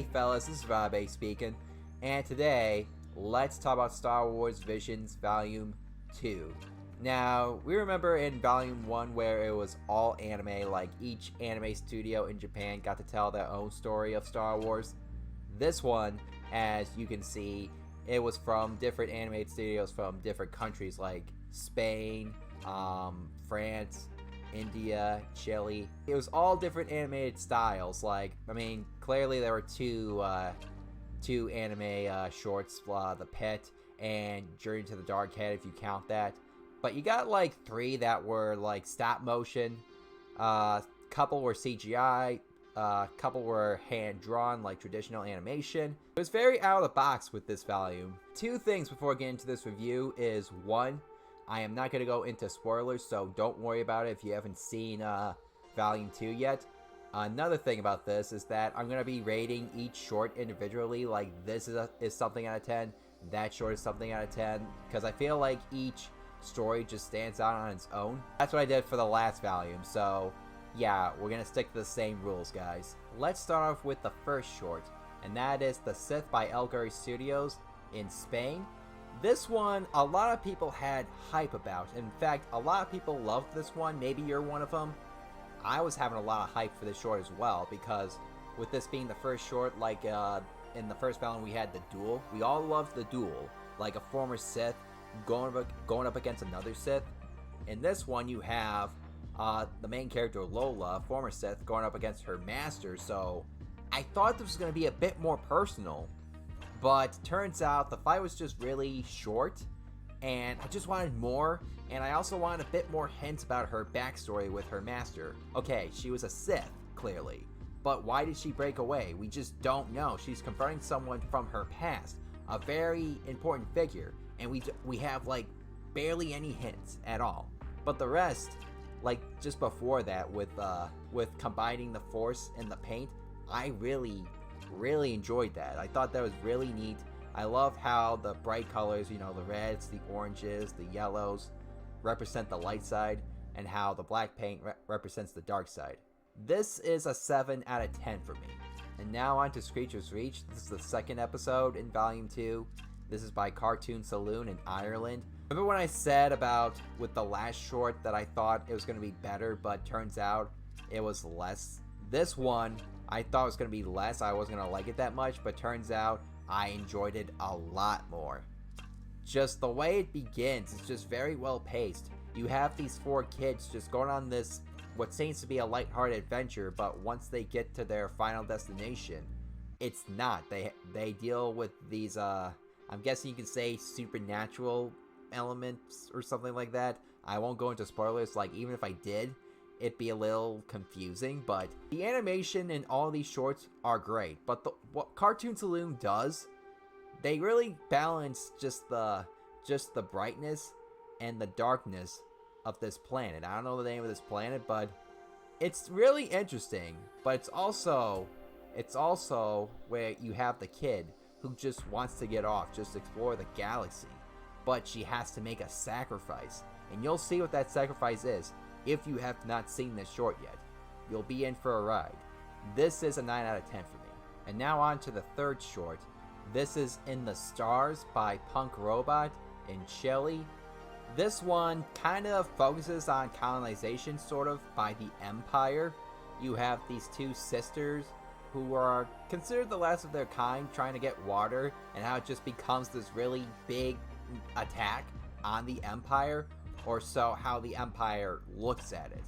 Hey fellas, this is Vabe speaking, and today, let's talk about Star Wars Visions Volume 2. Now, we remember in Volume 1 where it was all anime, like each anime studio in Japan got to tell their own story of Star Wars. This one, as you can see, it was from different animated studios from different countries like Spain, France, India, Chile. It was all different animated styles. Clearly there were two anime shorts, The Pit and Journey to the Dark Head, if you count that. But you got like 3 that were like stop motion, couple were CGI, couple were hand drawn like traditional animation. It was very out of the box with this volume. 2 things before getting into this review is 1, I am not going to go into spoilers, so don't worry about it if you haven't seen Volume 2 yet. Another thing about this is that I'm going to be rating each short individually, like this is something out of 10, that short is something out of 10, because I feel like each story just stands out on its own. That's what I did for the last volume, so yeah, we're going to stick to the same rules, guys. Let's start off with the first short, and that is The Sith by El Guri Studios in Spain. This one, a lot of people had hype about. In fact, a lot of people loved this one. Maybe you're one of them. I was having a lot of hype for this short as well, because with this being the first short, like in the first volume we had the duel. We all loved the duel, like a former Sith going up against another Sith. In this one, you have the main character Lola, former Sith, going up against her master. So I thought this was going to be a bit more personal. But turns out the fight was just really short, and I just wanted more, and I also wanted a bit more hints about her backstory with her master. Okay, she was a Sith, clearly, but why did she break away? We just don't know. She's confronting someone from her past, a very important figure, and we have like barely any hints at all. But the rest, like just before that with combining the Force and the paint, I really enjoyed that. I thought that was really neat. I love how the bright colors, the reds, the oranges, the yellows represent the light side, and how the black paint represents the dark side. This is a 7 out of 10 for me. And now on to Screecher's Reach. This is the second episode in Volume 2. This is by Cartoon Saloon in Ireland. Remember when I said about with the last short that I thought it was going to be better, but turns out it was less? This one, I thought it was going to be less. I wasn't going to like it that much, but turns out I enjoyed it a lot more. Just the way it begins is just very well paced. You have these 4 kids just going on this, what seems to be a lighthearted adventure, but once they get to their final destination, it's not. They deal with these, I'm guessing you can say supernatural elements or something like that. I won't go into spoilers, like even if I did, it'd be a little confusing, but the animation in all these shorts are great. But what Cartoon Saloon does, they really balance just the brightness and the darkness of this planet. I don't know the name of this planet, but it's really interesting. But it's also where you have the kid who just wants to get off, just explore the galaxy, but she has to make a sacrifice, and you'll see what that sacrifice is. If you have not seen this short yet, you'll be in for a ride. This is a 9 out of 10 for me. And now on to the third short. This is In the Stars by Punk Robot in Chile. This one kind of focuses on colonization, sort of, by the Empire. You have these 2 sisters who are considered the last of their kind trying to get water, and how it just becomes this really big attack on the Empire. Or so how the Empire looks at it.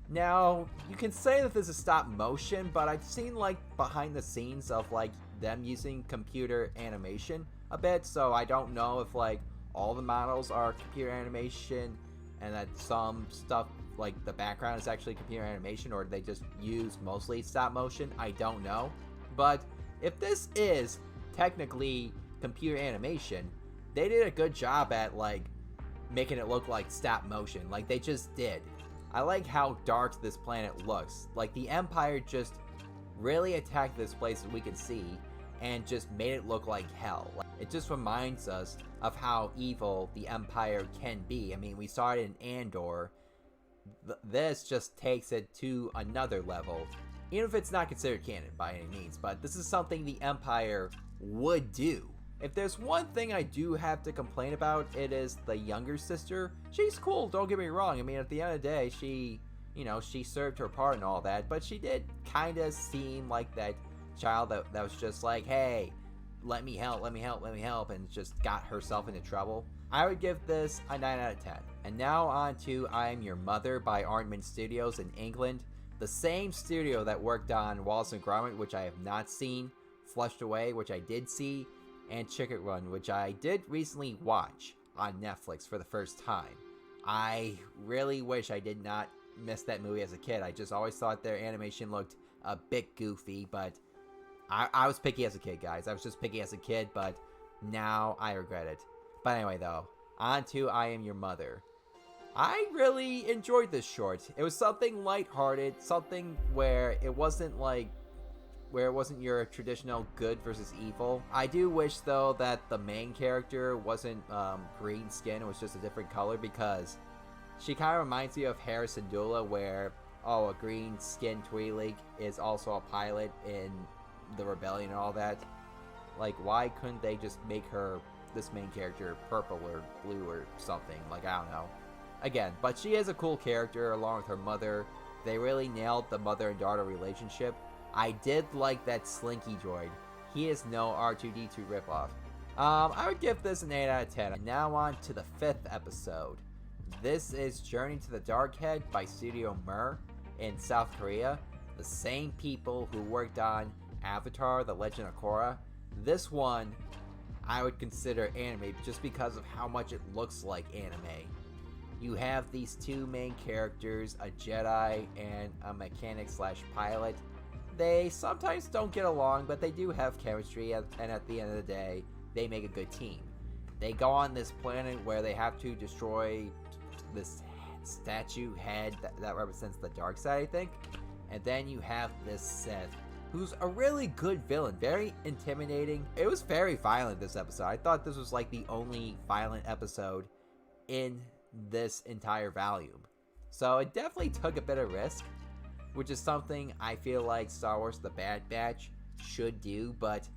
Now, you can say that this is stop motion, but I've seen like behind the scenes of like them using computer animation a bit, so I don't know if like all the models are computer animation and that some stuff like the background is actually computer animation, or they just use mostly stop motion. I don't know. But if this is technically computer animation, they did a good job at like making it look like stop motion, like they just did. I like how dark this planet looks. Like the Empire just really attacked this place that we can see and just made it look like hell. It just reminds us of how evil the Empire can be. I mean, we saw it in Andor. This just takes it to another level even if it's not considered canon by any means, but this is something the Empire would do. If there's one thing I do have to complain about, it is the younger sister. She's cool, don't get me wrong. I mean, at the end of the day, she served her part and all that, but she did kind of seem like that child that was just like, hey, let me help, and just got herself into trouble. I would give this a 9 out of 10. And now on to I Am Your Mother by Aardman Studios in England. The same studio that worked on Wallace and Gromit, which I have not seen, Flushed Away, which I did see, and Chicken Run, which I did recently watch on Netflix for the first time. I really wish I did not miss that movie as a kid. I just always thought their animation looked a bit goofy, but I was picky as a kid, guys. I was just picky as a kid, but now I regret it. But anyway, though, on to I Am Your Mother. I really enjoyed this short. It was something lighthearted, something where it wasn't your traditional good versus evil. I do wish, though, that the main character wasn't green skin, it was just a different color, because she kind of reminds me of Hera Syndulla, where, a green skin Twi'lek is also a pilot in the Rebellion and all that. Like, why couldn't they just make this main character purple or blue or something? Like, I don't know. Again, but she is a cool character along with her mother. They really nailed the mother and daughter relationship. I did like that Slinky droid. He is no R2-D2 ripoff. I would give this an 8 out of 10. And now on to the 5th episode. This is Journey to the Dark Head by Studio Mir in South Korea. The same people who worked on Avatar: The Legend of Korra. This one I would consider anime just because of how much it looks like anime. You have these two main characters, a Jedi and a mechanic/pilot. They sometimes don't get along, but they do have chemistry, and at the end of the day, they make a good team. They go on this planet where they have to destroy this statue head that represents the dark side, I think. And then you have this Sith, who's a really good villain, very intimidating. It was very violent, this episode. I thought this was like the only violent episode in this entire volume. So it definitely took a bit of risk, which is something I feel like Star Wars The Bad Batch should do, but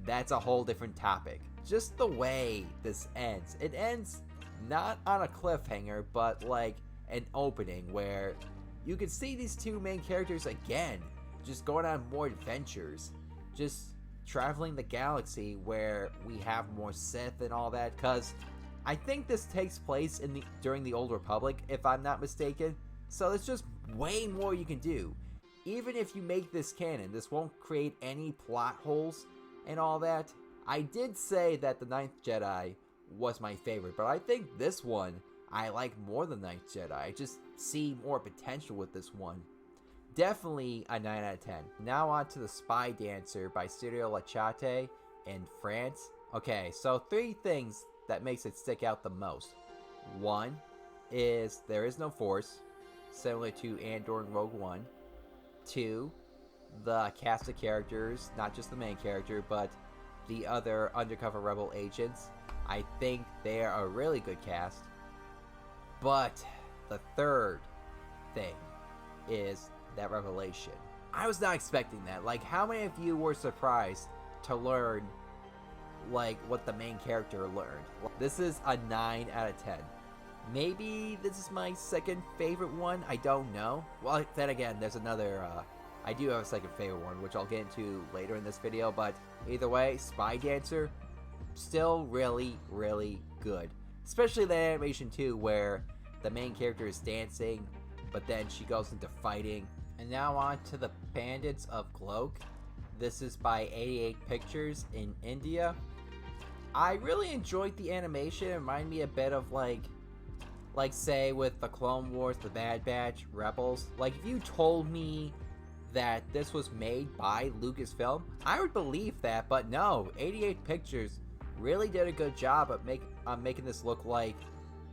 that's a whole different topic. Just the way this ends. It ends not on a cliffhanger, but like an opening where you can see these two main characters again, just going on more adventures, just traveling the galaxy where we have more Sith and all that, because I think this takes place during the Old Republic, if I'm not mistaken. So there's just way more you can do. Even if you make this canon, this won't create any plot holes and all that. I did say that The Ninth Jedi was my favorite, but I think this one I like more than Ninth Jedi. I just see more potential with this one. Definitely a 9 out of 10. Now on to The Spy Dancer by Studio La Chate in France. Okay, so 3 things that makes it stick out the most. 1 is there is no Force, similar to Andor and Rogue One. 2, the cast of characters, not just the main character, but the other undercover rebel agents. I think they are a really good cast. But the 3rd thing is that revelation. I was not expecting that. Like, how many of you were surprised to learn like what the main character learned? This is a 9 out of 10. Maybe this is my second favorite one. I don't know. Well, then again, there's another I do have a second favorite one, which I'll get into later in this video, but either way, Spy Dancer, still really, really good. Especially the animation too, where the main character is dancing, but then she goes into fighting. And now on to The Bandits of Gloak. This is by 88 Pictures in India. I really enjoyed the animation. It reminded me a bit of like say with the Clone Wars, The Bad Batch, Rebels. Like, if you told me that this was made by Lucasfilm, I would believe that, but no, 88 Pictures really did a good job of making this look like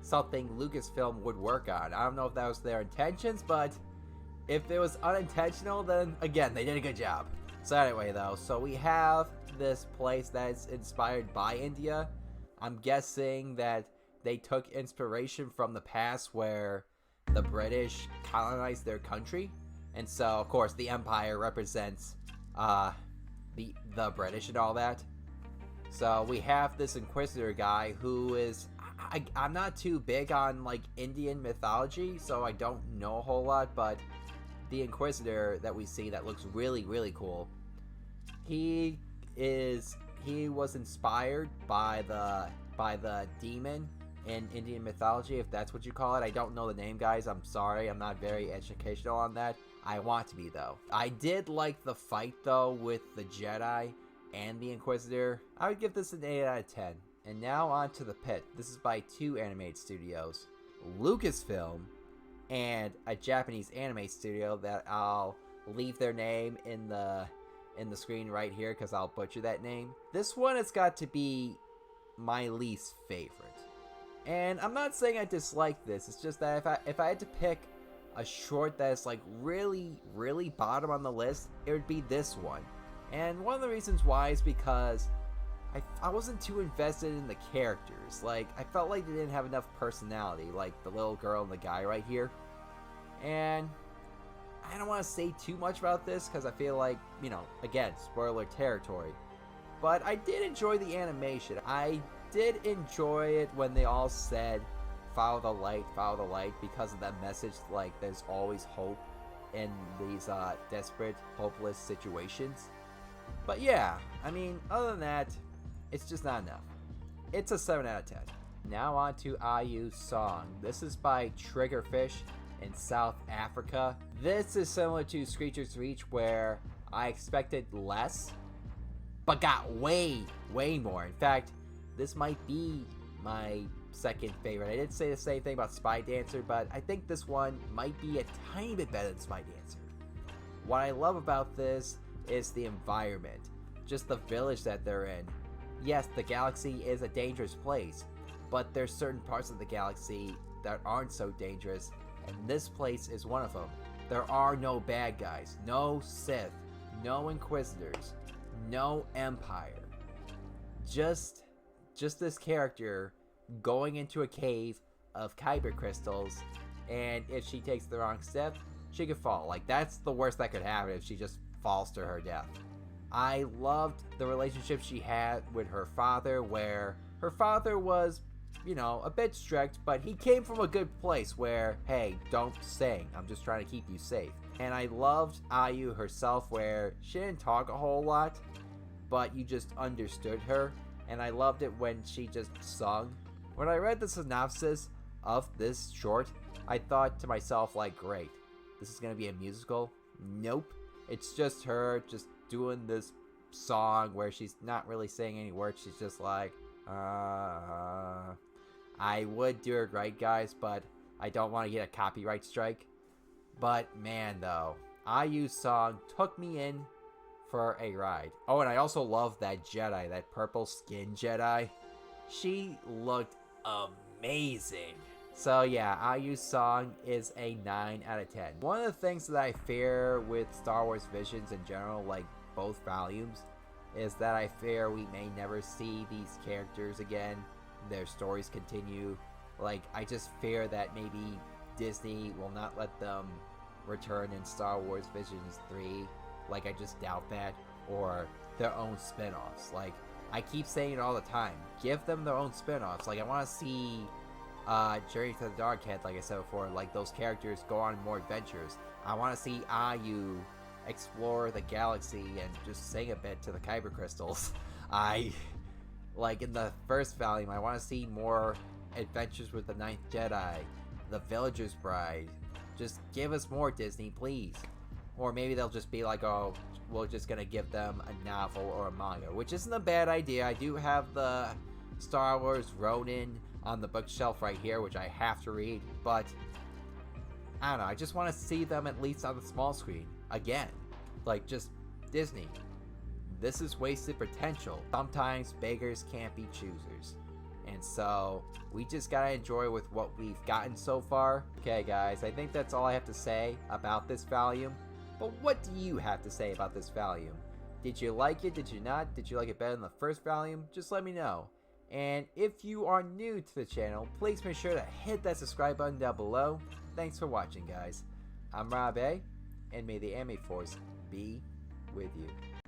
something Lucasfilm would work on. I don't know if that was their intentions, but if it was unintentional, then again, they did a good job. So anyway though, so we have this place that's inspired by India. I'm guessing that they took inspiration from the past where the British colonized their country. And so, of course, the Empire represents the British and all that. So we have this Inquisitor guy who is... I'm not too big on, like, Indian mythology, so I don't know a whole lot, but the Inquisitor that we see that looks really, really cool, he was inspired by the demon in Indian mythology, if that's what you call it. I don't know the name, guys. I'm sorry. I'm not very educational on that. I want to be, though. I did like the fight, though, with the Jedi and the Inquisitor. I would give this an 8 out of 10. And now on to The Pit. This is by two animated studios, Lucasfilm and a Japanese anime studio that I'll leave their name in the screen right here because I'll butcher that name. This one has got to be my least favorite. And I'm not saying I dislike this, it's just that if I had to pick a short that is like really, really bottom on the list, it would be this one. And one of the reasons why is because I wasn't too invested in the characters. Like, I felt like they didn't have enough personality, like the little girl and the guy right here. And I don't want to say too much about this because I feel like, you know, again, spoiler territory. But I did enjoy the animation. I did enjoy it when they all said, follow the light, because of that message, like, there's always hope in these desperate, hopeless situations. But yeah, I mean, other than that, it's just not enough. It's a 7 out of 10. Now on to IU's song. This is by Triggerfish in South Africa. This is similar to Screecher's Reach, where I expected less, but got way, way more. In fact, this might be my second favorite. I did say the same thing about Spy Dancer, but I think this one might be a tiny bit better than Spy Dancer. What I love about this is the environment, just the village that they're in. Yes, the galaxy is a dangerous place, but there's certain parts of the galaxy that aren't so dangerous, and this place is one of them. There are no bad guys, no Sith, no Inquisitors, no Empire. Just this character going into a cave of kyber crystals, and if she takes the wrong step, she could fall. Like, that's the worst that could happen, if she just falls to her death. I loved the relationship she had with her father, where her father was, you know, a bit strict, but he came from a good place where, hey, don't sing, I'm just trying to keep you safe. And I loved IU herself, where she didn't talk a whole lot, but you just understood her. And I loved it when she just sung. When I read the synopsis of this short, I thought to myself, like, great, this is gonna be a musical. Nope, it's just her just doing this song where she's not really saying any words. She's just like, I would do it right, guys, but I don't want to get a copyright strike. But man, though, IU's song took me in for a ride. Oh, and I also love that Jedi, that purple skin Jedi. She looked amazing. So yeah, IU's song is a 9 out of 10. One of the things that I fear with Star Wars Visions in general, like both volumes, is that I fear we may never see these characters again. Their stories continue. Like, I just fear that maybe Disney will not let them return in Star Wars Visions 3. Like, I just doubt that. Or their own spin-offs. Like, I keep saying it all the time. Give them their own spin-offs. Like, I want to see Journey to the Dark Head, like I said before. Like, those characters go on more adventures. I want to see IU explore the galaxy and just sing a bit to the kyber crystals. Like in the first volume, I want to see more adventures with the Ninth Jedi, the Villager's Bride. Just give us more, Disney, please. Or maybe they'll just be like, oh, we're just gonna give them a novel or a manga, which isn't a bad idea. I do have the Star Wars Ronin on the bookshelf right here, which I have to read, but I don't know, I just want to see them at least on the small screen again. Like, just Disney, this is wasted potential. Sometimes beggars can't be choosers, and so we just gotta enjoy with what we've gotten so far. Okay guys, I think that's all I have to say about this volume. But what do you have to say about this volume? Did you like it? Did you not? Did you like it better than the first volume? Just let me know. And if you are new to the channel, please make sure to hit that subscribe button down below. Thanks for watching, guys. I'm Rob A, and may the Anime Force be with you.